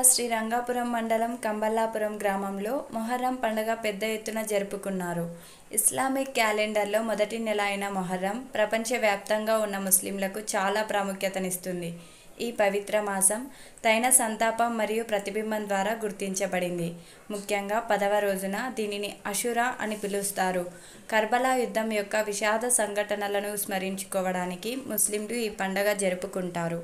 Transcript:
శ్రీ రంగాపురం మండలం కంబల్లాపురం గ్రామంలో మొహర్రం పండుగ పెద్ద ఎత్తున జరుపుకున్నారు. ఇస్లామిక్ క్యాలెండర్లో మొదటి నెల అయిన మొహర్రం ప్రపంచవ్యాప్తంగా ఉన్న ముస్లింలకు చాలా ప్రాముఖ్యతనిస్తుంది. ఈ పవిత్ర మాసం తైన సంతాపం మరియు ప్రతిబింబం ద్వారా గుర్తించబడింది. ముఖ్యంగా 10వ రోజున దీనిని అషురా అని పిలుస్తారు. కర్బలా యుద్ధం యొక్క విషాద సంఘటనలను స్మరించుకోవడానికి ముస్లింలు ఈ పండుగ జరుపుకుంటారు.